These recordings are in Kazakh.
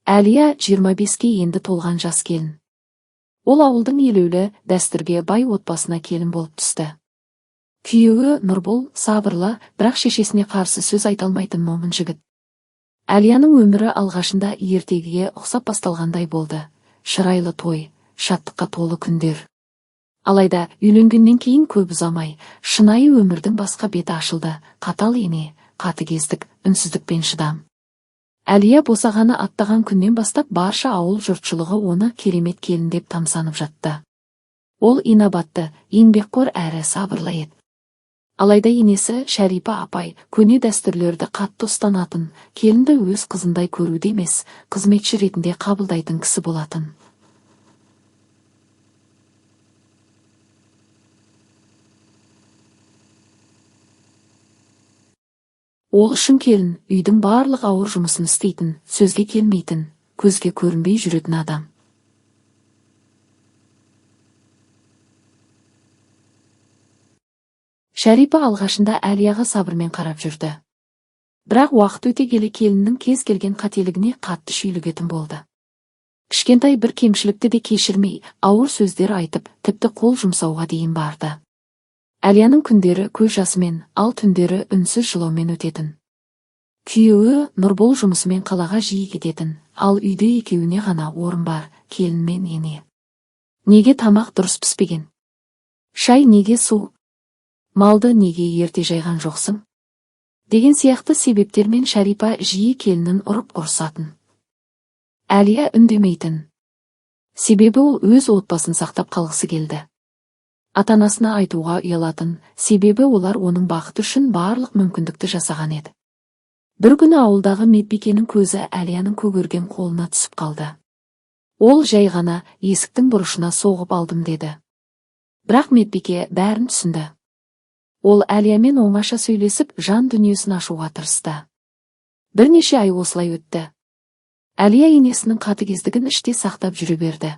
Әлия 25-ке енді толған жас келін. Ол ауылдың елеулі дәстүрге бай отбасына келін болып түсті. Күйеуі Нұрбол сабырлы, бірақ шешесіне қарсы сөз айта алмайтын момын жігіт. Әлияның өмірі алғашында ертегіге ұқсап басталғандай болды. Шырайлы той, шаттыққа толы күндер. Алайда үйленгеннен кейін көп ұзамай, шынайы өмірдің басқа беті ашылды. Қатал ене, қатыгездік, үнсіздік пен шыдам. Әлия босағаны аттаған күннен бастап барша ауыл жұртшылығы оны керемет келін деп тамсанып жатты. Ол инабатты, еңбекқор әрі сабырлы еді. Алайда енесі Шәрипа апай көне дәстүрлерді қатты ұстанатын, келінді өз қызындай көруді емес, қызметші ретінде қабылдайтын кісі болатын. Ол үшін келін үйдің барлық ауыр жұмысын істейтін, сөзге келмейтін, көзге көрінбей жүретін адам. Шәрипа алғашында Әлияға сабырмен қарап жүрді. Бірақ уақыт өте келе келіннің кез келген қателігіне қатты шүйлігетін болды. Кішкентай бір кемшілікті де кешірмей, ауыр сөздер айтып, тіпті қол жұмсауға дейін барды. Әлияның күндері көз жасымен, ал түндері үнсіз жылаумен өтетін. Күйеуі Нұрбол жұмысымен қалаға жиі кететін, ал үйде екеуіне ғана орын бар, келін мен ене. Неге тамақ дұрыс піспеген? Шай неге су? Малды неге ерте жайған жоқсың? Деген сияқты себептермен Шәрипа жиі келінін ұрып-ұрсатын. Әлия үндемейтін. Себебі ол өз отбасын сақтап қалғысы келді. Ата-анасына айтуға ұялатын, себебі олар оның бақыты үшін барлық мүмкіндікті жасаған еді. Бір күні ауылдағы медбикенің көзі Әлияның көгерген қолына түсіп қалды. Ол жай ғана есіктің бұрышына соғып алдым деді. Бірақ медбике бәрін түсінді. Ол Әлиямен оңаша сөйлесіп, жан дүниесін ашуға тырысты. Бірнеше ай осылай өтті. Әлия енесінің қатыгездігін іште сақтап жүре берді.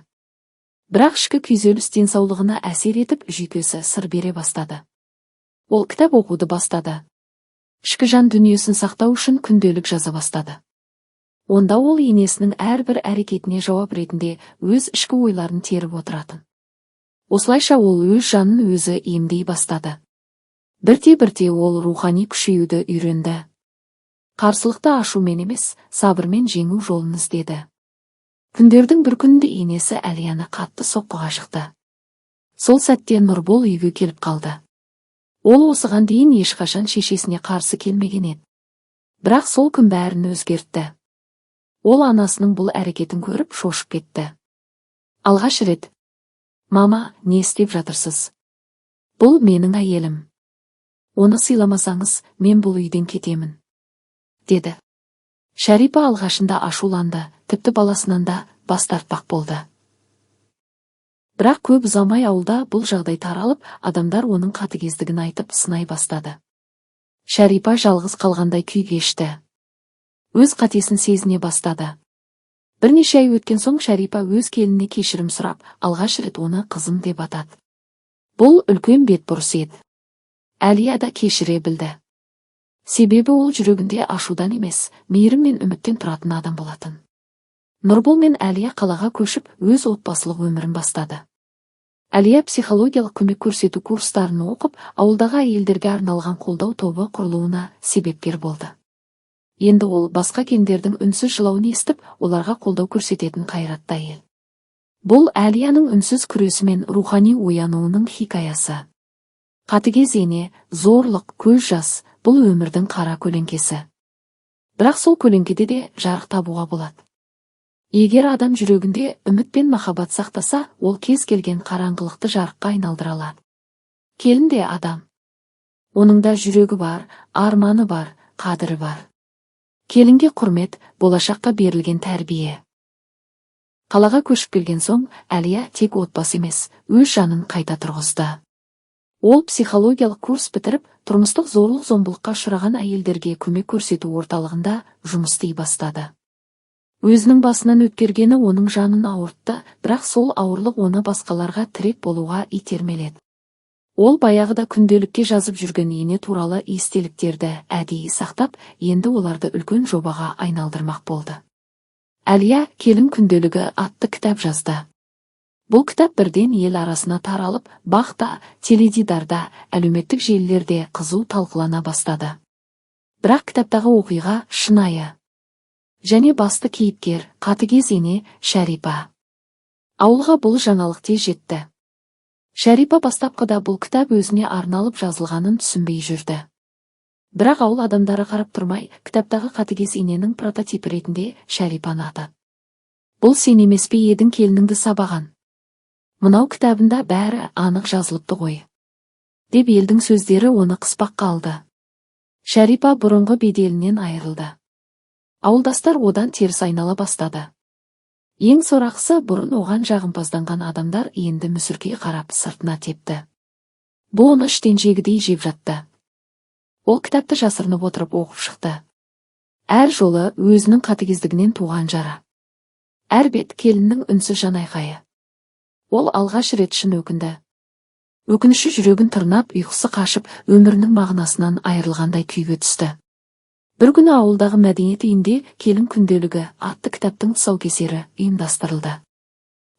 Бірақ ішкі күйзеліс денсаулығына әсер етіп, жүйкесі сыр бере бастады. Ол кітап оқуды бастады. Ішкі жан дүниесін сақтау үшін күнделік жаза бастады. Онда ол енесінің әрбір әрекетіне жауап ретінде өз ішкі ойларын теріп отыратын. Осылайша ол өз жанын өзі емдей бастады. Бірте-бірте ол рухани күшеюді үйренді. Қарсылықты ашумен емес, сабырмен жеңу жолын іздеді. Күндердің бір күнінде енесі Әлияны қатты соққыға жықты. Сол сәтте Нұрбол үйге келіп қалды. Ол осыған дейін ешқашан шешесіне қарсы келмеген еді. Бірақ сол күн бәрін өзгертті. Ол анасының бұл әрекетін көріп шошып кетті. Алғаш рет: «Мама, не істеп жатырсыз? Бұл менің әйелім. Оны сыйламасаңыз, мен бұл үйден кетемін», деді. Шәрипа алғашында ашуланды, тіпті баласынан да бас тартпақ болды. Бірақ көп ұзамай ауылда бұл жағдай таралып, адамдар оның қатыгездігін айтып сынай бастады. Шәрипа жалғыз қалғандай күй кешті. Өз қатесін сезіне бастады. Бірнеше ай өткен соң Шәрипа өз келініне кешірім сұрап, алғаш рет оны қызым деп атады. Бұл үлкен бетбұрыс еді. Әлия да кешіре білді. Себебі ол жүрегінде ашудан емес, мейірім мен үміттен тұратын адам болатын. Нұрбол мен Әлия қалаға көшіп, өз отбасылық өмірін бастады. Әлия психологиялық көмек көрсету курстарын оқып, ауылдағы әйелдерге арналған қолдау тобы құрылуына себепкер болды. Енді ол басқа келіндердің үнсіз жылауын естіп, оларға қолдау көрсететін қайратты әйел. Бұл Әлияның үнсіз күресі мен рухани оянуының хикаясы. Қатыгез ене, зорлық, көз жас — бұл өмірдің қара көлеңкесі. Бірақ сол көлеңкеде де жарық табуға болады. Егер адам жүрегінде үміт пен махаббат сақтаса, ол кез келген қараңғылықты жарыққа айналдыра алады. Келін де адам. Оның да жүрегі бар, арманы бар, қадірі бар. Келінге құрмет, болашаққа берілген тәрбие. Қалаға көшіп келген соң, Әлия тек отбасы емес, өз жанын қайта тұрғызды. Ол психологиялық курс бітіріп, тұрмыстық зорлық-зомбылыққа ұшыраған әйелдерге көмек көрсету орталығында жұмыс істей бастады. Өзінің басынан өткергені оның жанын ауыртты, бірақ сол ауырлық оны басқаларға тірек болуға итермеледі. Ол баяғыда күнделікке жазып жүрген ене туралы естеліктерді әдейі сақтап, енді оларды үлкен жобаға айналдырмақ болды. Әлия келін күнделігі атты кітап жазды. Бұл кітап бірден ел арасына таралып, бақта, теледидарда, әлеуметтік желілерде қызу талқылана бастады. Бірақ кітаптағы оқиға шынайы. Және басты кейіпкер, қатыгез ене, Шәрипа. Ауылға бұл жаңалық тез жетті. Шәрипа бастапқыда бұл кітап өзіне арналып жазылғанын түсінбей жүрді. Бірақ ауыл адамдары қарап тұрмай, кітаптағы қатыгез ененің прототипі ретінде Шәрипаны атады. Бұл сен емес пе едің келініңді сабаған? Мынау кітабында бәрі анық жазылыпты ғой. Деп елдің сөздері оны қыспаққа алды. Шәрипа бұрынғы беделінен айырылды. Ауылдастар одан теріс айнала бастады. Ең сорақысы, бұрын оған жағымпазданған адамдар енді мүсіркей қарап сыртына тепті. Бұл оны іштен жегідей жеп жатты. Ол кітапты жасырынып отырып оқып шықты. Әр жолы өзінің қатыгездігінен туған жара. Әр бет келіннің үнсіз жанайқайы. Ол алғаш рет шын өкінді. Өкініші жүрегін тырнап, ұйқысы қашып, өмірінің мағынасынан айырылғандай күйге түсті. Бір күні ауылдағы мәдениет үйінде келін күнделігі атты кітаптың тұсаукесері ұйымдастырылды.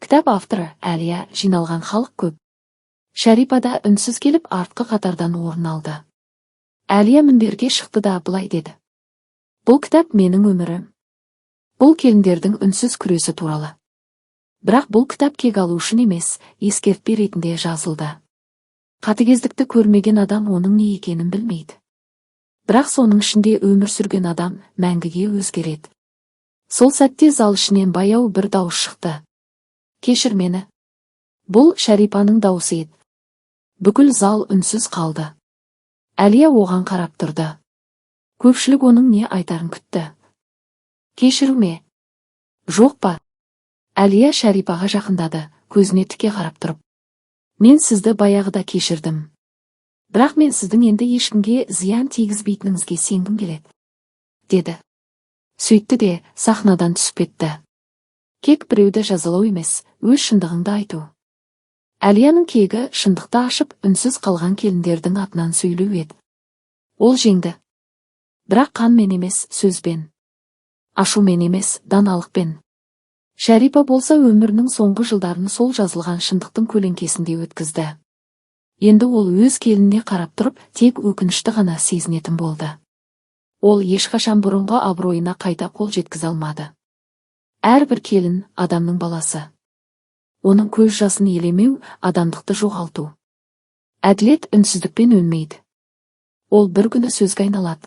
Кітап авторы Әлия, жиналған халық көп. Шәрипа да үнсіз келіп артқы қатардан орын алды. Әлия мінберге шықты да былай деді: бұл кітап менің өмірім. Бұл келіндердің үнсіз күресі туралы. Бірақ бұл кітап кек алу үшін емес, ескертпе ретінде жазылды. Қатыгездікті көрмеген адам оның не екенін білмейді. Бірақ соның ішінде өмір сүрген адам мәңгіге өзгереді. Сол сәтте зал ішінен баяу бір дауыс шықты: кешір мені. Бұл Шәрипаның дауысы еді. Бүкіл зал үнсіз қалды. Әлия оған қарап тұрды. Көпшілік оның не айтарын күтті. Кешіру ме? Жоқ па? Әлия Шәрипаға жақындады, көзіне тіке қарап тұрып: мен сізді баяғыда кешірдім. Бірақ мен сіздің енді ешкімге зиян тигізбейтініңізге сенгім келеді, деді. Сөйтті де сахнадан түсіп кетті. Кек біреуді жазалау емес, өз шындығыңды айту. Әлияның кегі шындықты ашып, үнсіз қалған келіндердің атынан сөйлеу еді. Ол жеңді. Бірақ қанмен емес, сөзбен. Ашумен емес, даналықпен. Шәрипа болса өмірінің соңғы жылдарын сол жазылған шындықтың көлеңкесінде өткізді. Енді ол өз келініне қарап тұрып, тек өкінішті ғана сезінетін болды. Ол ешқашан бұрынғы абыройына қайта қол жеткізе алмады. Әрбір келін адамның баласы. Оның көз жасын елемеу, адамдықты жоғалту. Әділет үнсіздікпен өлмейді. Ол бір күні сөзге айналады.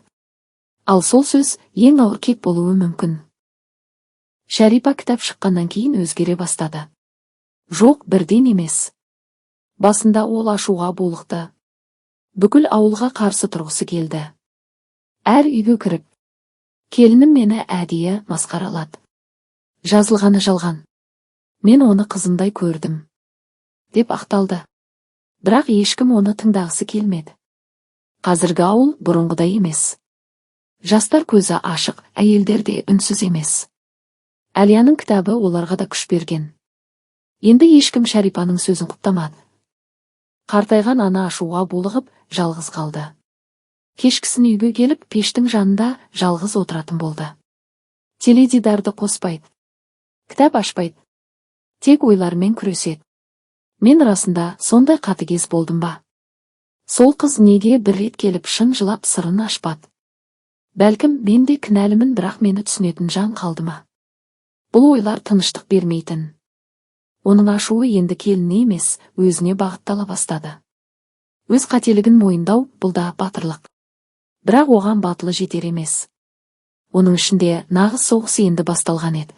Ал сол сөз ең ауыр кек болуы мүмкін. Шәрипа кітап шыққаннан кейін өзгере бастады. Жоқ, бірден емес. Басында ол ашуға булықты. Бүкіл ауылға қарсы тұрғысы келді. Әр үйге кіріп: келінім мені әдейі масқаралады. Жазылғаны жалған. Мен оны қызымдай көрдім, деп ақталды. Бірақ ешкім оны тыңдағысы келмеді. Қазіргі ауыл бұрынғыдай емес. Жастар көзі ашық, әйелдер де үнсіз емес. Әлияның кітабы оларға да күш берген. Енді ешкім Шәрипаның сөзін құптамады. Қартайған ана ашуға булығып, жалғыз қалды. Кешкісін үйге келіп, пештің жанында жалғыз отыратын болды. Теледидарды қоспайды. Кітап ашпайды. Тек ойлармен күреседі. Мен расында сондай қатыгез болдым ба? Сол қыз неге бір рет келіп шын жылап сырын ашпады? Бәлкім мен де кінәлімін, бірақ мені түсінетін жан қалды ма? Бұл ойлар тыныштық бермейтін. Оның ашуы енді келініне емес, өзіне бағыттала бастады. Өз қателігін мойындау бұл да батырлық. Бірақ оған батылы жетер емес. Оның ішінде нағыз соғыс енді басталған еді.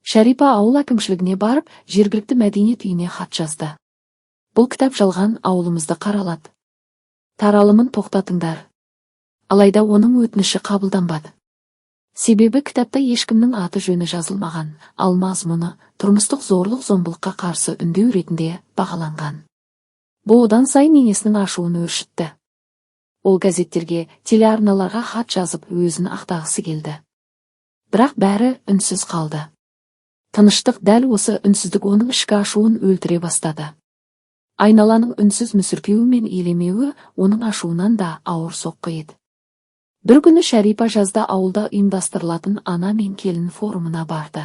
Шәрипа ауыл әкімшілігіне барып, жергілікті мәдениет үйіне хат жазды. Бұл кітап жалған, ауылымызды қаралады. Таралымын тоқтатыңдар. Алайда оның өтініші қабылданбады. Себебі кітапта ешкімнің аты жөні жазылмаған, ал мазмұны тұрмыстық зорлық-зомбылыққа қарсы үндеу ретінде бағаланған. Бұл одан сайын енесінің ашуын өршітті. Ол газеттерге, телеарналарға хат жазып, өзін ақтағысы келді. Бірақ бәрі үнсіз қалды. Тыныштық, дәл осы үнсіздік оның ішкі ашуын өлтіре бастады. Айналаның үнсіз мүсіркеуі мен елемеуі оның ашуынан да ауыр соққы еді. Бір күні Шәрипа жазда ауылда ұйымдастырылатын ана мен келін форумына барды.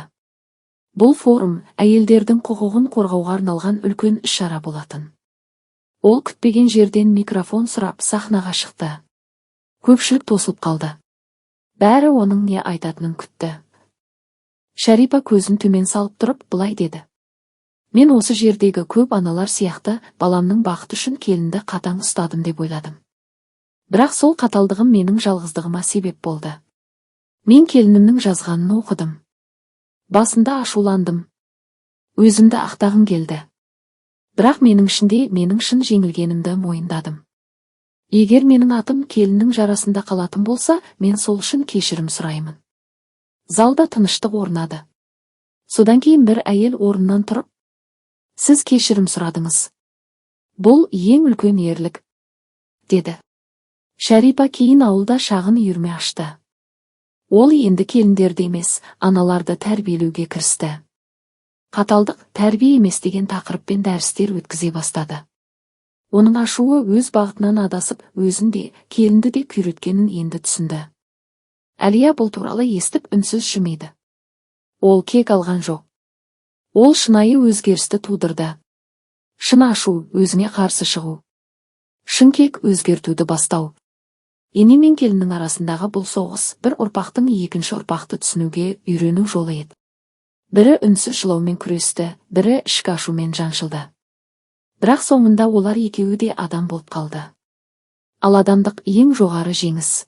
Бұл форум әйелдердің құқығын қорғауға арналған үлкен іс-шара болатын. Ол күтпеген жерден микрофон сұрап сахнаға шықты. Көпшілік тосылып қалды. Бәрі оның не айтатынын күтті. Шәрипа көзін төмен салып тұрып былай деді: мен осы жердегі көп аналар сияқты баламның бақыты үшін келінді қатаң ұстадым деп ойладым. Бірақ сол қаталдығым менің жалғыздығыма себеп болды. Мен келінімнің жазғанын оқыдым. Басында ашуландым. Өзімді ақтағым келді. Бірақ менің ішінде менің шын жеңілгенімді мойындадым. Егер менің атым келіннің жарасында қалатын болса, мен сол үшін кешірім сұраймын. Залда тыныштық орнады. Содан кейін бір әйел орнынан тұрып: сіз кешірім сұрадыңыз. Бұл ең үлкен ерлік, деді. Шәрипа кейін ауылда шағын үйірме ашты. Ол енді келіндерді емес, аналарды тәрбиелеуге кірісті. Қаталдық, тәрбие емес деген тақырыппен дәрістер өткізе бастады. Оның ашуы өз бағытынан адасып, өзін де, келінді де күйреткенін енді түсінді. Әлия бұл туралы естіп үнсіз жымиды. Ол кек алған жоқ. Ол шынайы өзгерісті тудырды. Шын ашу, өзіңе қарсы шығу. Шын кек өзгертуді бастау. Ене мен келіннің арасындағы бұл соғыс бір ұрпақтың екінші ұрпақты түсінуге үйрену жолы еді. Бірі үнсіз жылаумен күресті, бірі ішкі ашумен жаншылды. Бірақ соңында олар екеуі де адам болып қалды. Ал адамдық ең жоғары жеңіс.